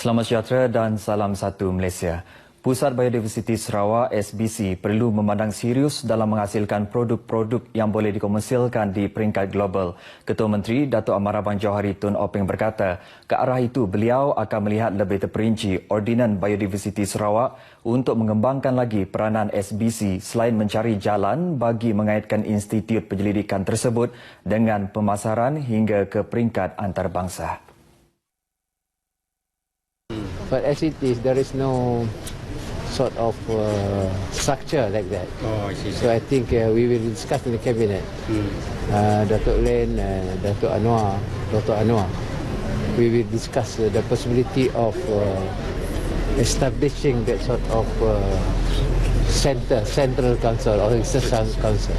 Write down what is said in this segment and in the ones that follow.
Selamat sejahtera dan salam satu Malaysia. Pusat Biodiversiti Sarawak SBC perlu memandang serius dalam menghasilkan produk-produk yang boleh dikomersialkan di peringkat global. Ketua Menteri Datuk Amar Abang Johari Tun Openg berkata, ke arah itu beliau akan melihat lebih terperinci Ordinan Biodiversiti Sarawak untuk mengembangkan lagi peranan SBC selain mencari jalan bagi mengaitkan institut penyelidikan tersebut dengan pemasaran hingga ke peringkat antarabangsa. But as it is, there is no sort of structure like that. Oh, I see. So I think we will discuss in the cabinet. Datuk Len, Datuk Anwar, Dr. Anwar. We will discuss the possibility of establishing that sort of central council or research council.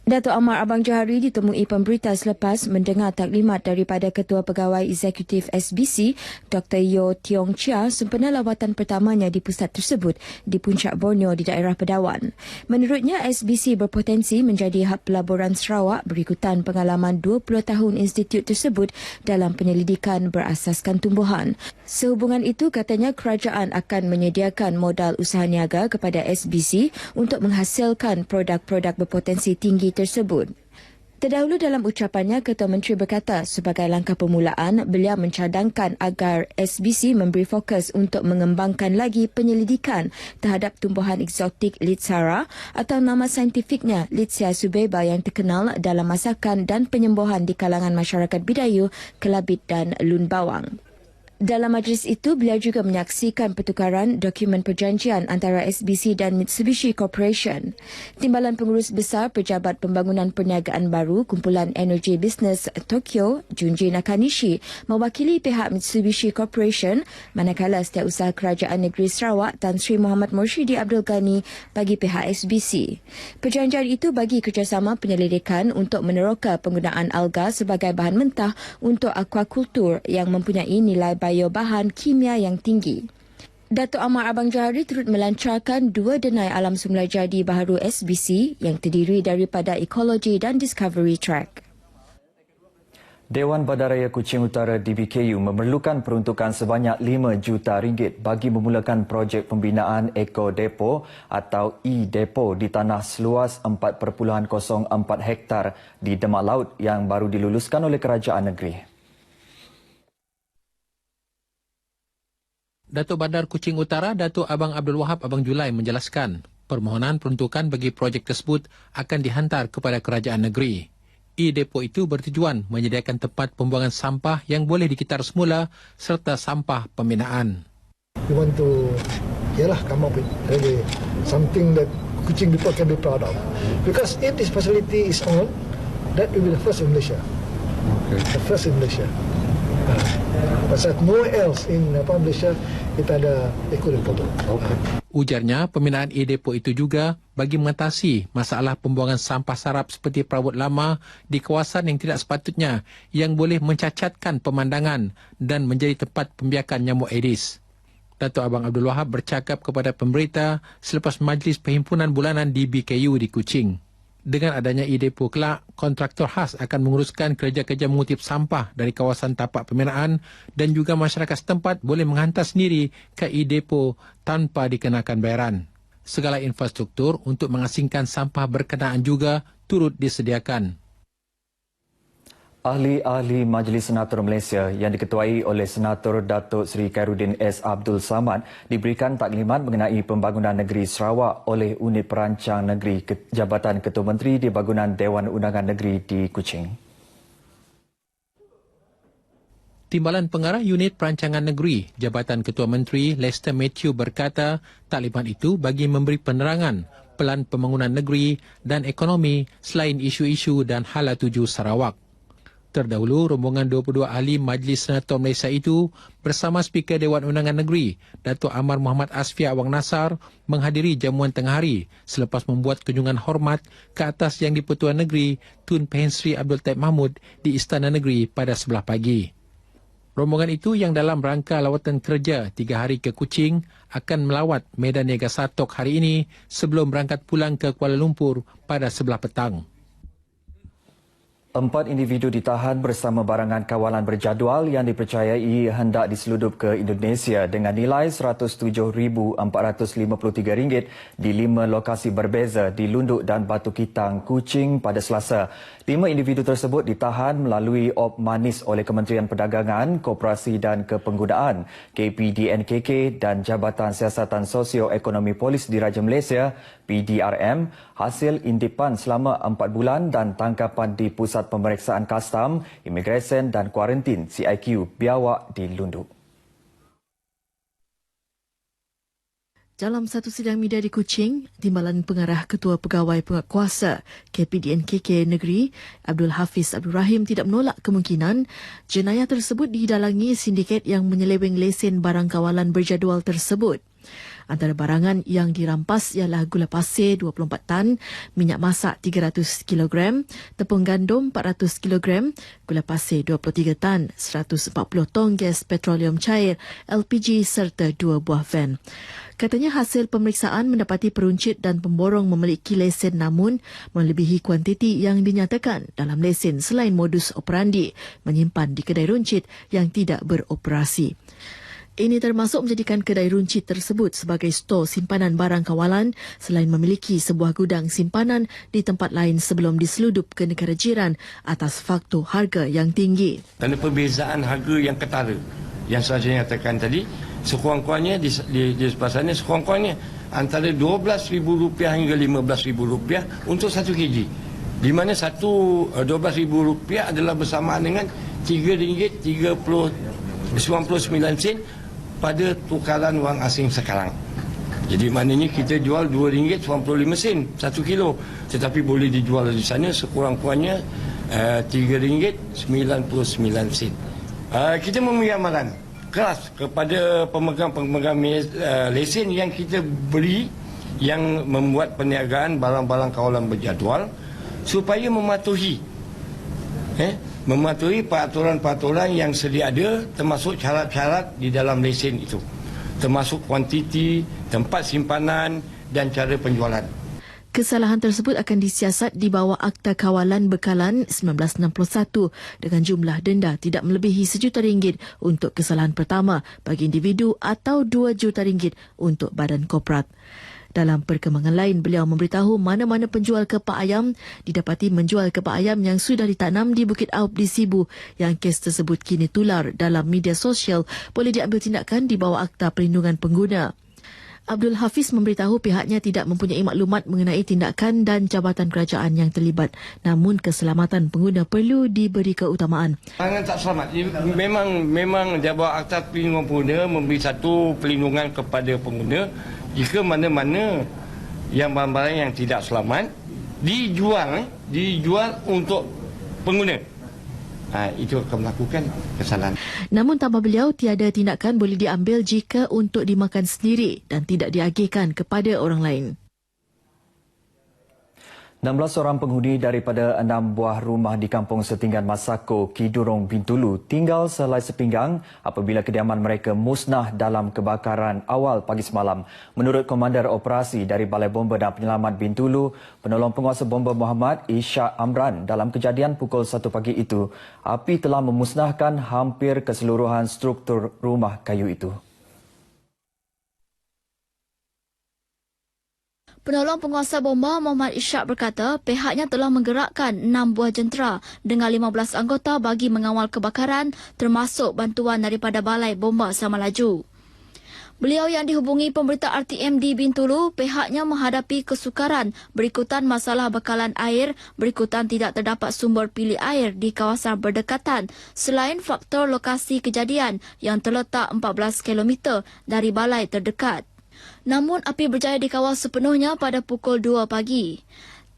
Datuk Amar Abang Johari ditemui pemberita selepas mendengar taklimat daripada Ketua Pegawai Eksekutif SBC, Dr. Yeo Tiong Chia, sempena lawatan pertamanya di pusat tersebut di Puncak Borneo di daerah Pedawan. Menurutnya, SBC berpotensi menjadi hub pelaburan Sarawak berikutan pengalaman 20 tahun institut tersebut dalam penyelidikan berasaskan tumbuhan. Sehubungan itu, katanya kerajaan akan menyediakan modal usaha niaga kepada SBC untuk menghasilkan produk-produk berpotensi tinggi tersebut. Terdahulu dalam ucapannya, Ketua Menteri berkata sebagai langkah permulaan, beliau mencadangkan agar SBC memberi fokus untuk mengembangkan lagi penyelidikan terhadap tumbuhan eksotik Litsara atau nama saintifiknya Litsia subeba yang terkenal dalam masakan dan penyembuhan di kalangan masyarakat Bidayu, Kelabit dan Lun Bawang. Dalam majlis itu, beliau juga menyaksikan pertukaran dokumen perjanjian antara SBC dan Mitsubishi Corporation. Timbalan Pengurus Besar Pejabat Pembangunan Perniagaan Baru Kumpulan Energi Bisnes Tokyo, Junji Nakanishi, mewakili pihak Mitsubishi Corporation, manakala Setiausaha Kerajaan Negeri Sarawak Tan Sri Muhammad Mursyidi Abdul Ghani bagi pihak SBC. Perjanjian itu bagi kerjasama penyelidikan untuk meneroka penggunaan alga sebagai bahan mentah untuk aquakultur yang mempunyai nilai bahan kimia yang tinggi. Datuk Amar Abang Johari turut melancarkan 2 denai alam semula jadi baharu SBC yang terdiri daripada ekologi dan discovery track. Dewan Bandaraya Kuching Utara DBKU memerlukan peruntukan sebanyak RM5 juta bagi memulakan projek pembinaan Eco Depo atau E-Depo di tanah seluas 4.04 hektar di Demak Laut yang baru diluluskan oleh kerajaan negeri. Datuk Bandar Kuching Utara, Datuk Abang Abdul Wahab Abang Julai menjelaskan, permohonan peruntukan bagi projek tersebut akan dihantar kepada kerajaan negeri. E-Depo itu bertujuan menyediakan tempat pembuangan sampah yang boleh dikitar semula serta sampah pembinaan. We want to come up with really something that Kuching people can be proud of. Because if this facility is on, that will be the first in Malaysia. Okay. The first in Malaysia. Pasal nowhere else in Malaysia kita ada Eco Depo. Okay. Ujarnya, pembinaan E-Depo itu juga bagi mengatasi masalah pembuangan sampah sarap seperti perabot lama di kawasan yang tidak sepatutnya yang boleh mencacatkan pemandangan dan menjadi tempat pembiakan nyamuk Aedes. Datuk Abang Abdul Wahab bercakap kepada pemberita selepas majlis perhimpunan bulanan DBKU di Kuching. Dengan adanya E-Depo kelak, kontraktor khas akan menguruskan kerja-kerja mengutip sampah dari kawasan tapak pembinaan dan juga masyarakat setempat boleh menghantar sendiri ke E-Depo tanpa dikenakan bayaran. Segala infrastruktur untuk mengasingkan sampah berkenaan juga turut disediakan. Ahli-ahli Majlis Senator Malaysia yang diketuai oleh Senator Datuk Seri Khairuddin S. Abdul Samad diberikan taklimat mengenai pembangunan negeri Sarawak oleh Unit Perancang Negeri Jabatan Ketua Menteri di Bangunan Dewan Undangan Negeri di Kuching. Timbalan Pengarah Unit Perancangan Negeri Jabatan Ketua Menteri Lester Matthew berkata taklimat itu bagi memberi penerangan pelan pembangunan negeri dan ekonomi selain isu-isu dan hala tuju Sarawak. Terdahulu, rombongan 22 ahli Majlis Senator Malaysia itu bersama Speaker Dewan Undangan Negeri, Datuk Amar Muhammad Asfiah Awang Nasar, menghadiri jamuan tengah hari selepas membuat kunjungan hormat ke atas Yang di-Pertuan Negeri Tun Pehen Sri Abdul Taib Mahmud di Istana Negeri pada sebelah pagi. Rombongan itu yang dalam rangka lawatan kerja 3 hari ke Kuching akan melawat Medan Niaga Satok hari ini sebelum berangkat pulang ke Kuala Lumpur pada sebelah petang. 4 individu ditahan bersama barangan kawalan berjadual yang dipercayai hendak diseludup ke Indonesia dengan nilai RM107,453 di 5 lokasi berbeza di Lunduk dan Batu Kitang, Kuching pada Selasa. 5 individu tersebut ditahan melalui op manis oleh Kementerian Perdagangan, Koperasi dan Kepenggunaan, KPDNKK dan Jabatan Siasatan Sosio-Ekonomi Polis Diraja Malaysia, PDRM, hasil intipan selama 4 bulan dan tangkapan di Pusat Pemeriksaan Kastam, Imigresen dan Kuarantin CIQ Biawak di Lunduk. Dalam satu sidang media di Kuching, Timbalan Pengarah Ketua Pegawai Penguatkuasa KPDNKK Negeri, Abdul Hafiz Abdul Rahim tidak menolak kemungkinan jenayah tersebut didalangi sindiket yang menyeleweng lesen barang kawalan berjadual tersebut. Antara barangan yang dirampas ialah gula pasir 24 tan, minyak masak 300 kg, tepung gandum 400 kg, gula pasir 23 tan, 140 tong gas petroleum cair, LPG serta 2 buah van. Katanya hasil pemeriksaan mendapati peruncit dan pemborong memiliki lesen namun melebihi kuantiti yang dinyatakan dalam lesen selain modus operandi menyimpan di kedai runcit yang tidak beroperasi. Ini termasuk menjadikan kedai runcit tersebut sebagai stor simpanan barang kawalan selain memiliki sebuah gudang simpanan di tempat lain sebelum diseludup ke negara jiran atas faktor harga yang tinggi. Kerana perbezaan harga yang ketara yang saya nyatakan tadi, sekurang-kurangnya di sebelah sana sekurang-kurangnya antara RM12,000 hingga RM15,000 untuk 1 kg. Di mana RM12,000 adalah bersamaan dengan RM3.99 pada tukaran wang asing sekarang. Jadi maknanya kita jual RM2.95 1 kilo, tetapi boleh dijual di sana sekurang-kurangnya RM3.99. Kita memberi amaran keras kepada pemegang-pemegang lesen yang kita beri yang membuat perniagaan barang-barang kawalan berjadual supaya mematuhi peraturan-peraturan yang sedia ada, termasuk syarat-syarat di dalam lesen itu, termasuk kuantiti, tempat simpanan dan cara penjualan. Kesalahan tersebut akan disiasat di bawah Akta Kawalan Bekalan 1961 dengan jumlah denda tidak melebihi RM1 juta untuk kesalahan pertama bagi individu atau RM2 juta untuk badan korporat. Dalam perkembangan lain, beliau memberitahu mana-mana penjual kepak ayam didapati menjual kepak ayam yang sudah ditanam di Bukit Aup di Sibu yang kes tersebut kini tular dalam media sosial boleh diambil tindakan di bawah Akta Perlindungan Pengguna. Abdul Hafiz memberitahu pihaknya tidak mempunyai maklumat mengenai tindakan dan jabatan kerajaan yang terlibat, namun keselamatan pengguna perlu diberi keutamaan. Barang tak selamat. Memang di bawah Akta Perlindungan Pengguna memberi satu perlindungan kepada pengguna jika mana-mana yang barang-barang yang tidak selamat dijual untuk pengguna. Itu akan melakukan kesalahan. Namun tambah beliau, tiada tindakan boleh diambil jika untuk dimakan sendiri dan tidak diagihkan kepada orang lain. 16 orang penghuni daripada 6 buah rumah di Kampung Setinggan Masako, Kidurong, Bintulu tinggal selai sepinggang apabila kediaman mereka musnah dalam kebakaran awal pagi semalam. Menurut Komander Operasi dari Balai Bomba dan Penyelamat Bintulu, penolong penguasa bomba Muhammad Ishak Amran, dalam kejadian pukul 1 pagi itu, api telah memusnahkan hampir keseluruhan struktur rumah kayu itu. Penolong penguasa bomba Muhammad Ishak berkata pihaknya telah menggerakkan 6 buah jentera dengan 15 anggota bagi mengawal kebakaran termasuk bantuan daripada Balai Bomba Samalaju. Beliau yang dihubungi pemberita RTM di Bintulu, pihaknya menghadapi kesukaran berikutan masalah bekalan air, berikutan tidak terdapat sumber pilih air di kawasan berdekatan selain faktor lokasi kejadian yang terletak 14 km dari balai terdekat. Namun api berjaya dikawal sepenuhnya pada pukul 2 pagi.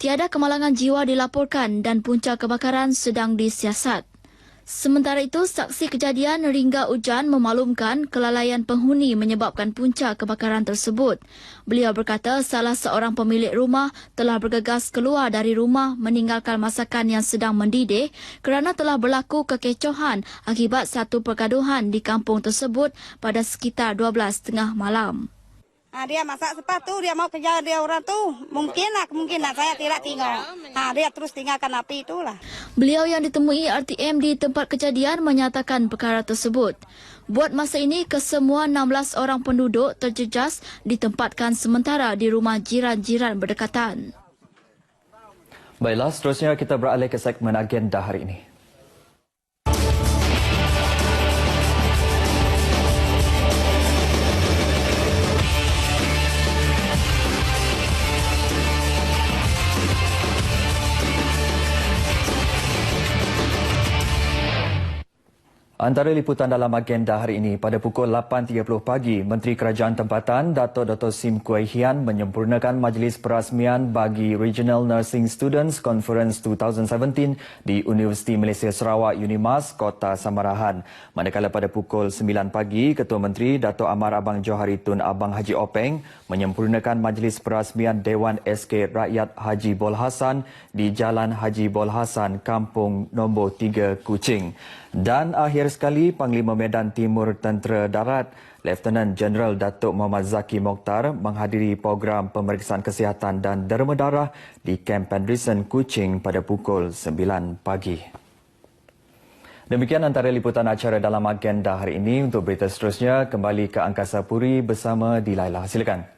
Tiada kemalangan jiwa dilaporkan dan punca kebakaran sedang disiasat. Sementara itu, saksi kejadian Ringga Ujan memaklumkan kelalaian penghuni menyebabkan punca kebakaran tersebut. Beliau berkata salah seorang pemilik rumah telah bergegas keluar dari rumah meninggalkan masakan yang sedang mendidih kerana telah berlaku kekecohan akibat satu pergaduhan di kampung tersebut pada sekitar 12:30 malam. Dia masak sepas tu, dia mau kejar dia orang tu. Mungkin lah, saya tidak tinggal. Dia terus tinggalkan api itulah. Beliau yang ditemui RTM di tempat kejadian menyatakan perkara tersebut. Buat masa ini, kesemua 16 orang penduduk terjejas ditempatkan sementara di rumah jiran-jiran berdekatan. Baiklah, seterusnya kita beralih ke segmen agenda hari ini. Antara liputan dalam agenda hari ini, pada pukul 8.30 pagi, Menteri Kerajaan Tempatan Dato' Dr. Sim Kuai Hian menyempurnakan majlis perasmian bagi Regional Nursing Students Conference 2017 di Universiti Malaysia Sarawak UNIMAS, Kota Samarahan. Manakala pada pukul 9 pagi, Ketua Menteri Dato' Amar Abang Johari Tun Abang Haji Openg menyempurnakan majlis perasmian Dewan SK Rakyat Haji Bol Hassan di Jalan Haji Bol Hassan, Kampung Nombor 3, Kuching. Dan akhir sekali, Panglima Medan Timur Tentera Darat, Lieutenant Jeneral Datuk Muhammad Zaki Mokhtar menghadiri program pemeriksaan kesihatan dan derma darah di Camp Anderson, Kuching pada pukul 9 pagi. Demikian antara liputan acara dalam agenda hari ini. Untuk berita seterusnya, kembali ke Angkasa Puri bersama Dilaila. Silakan.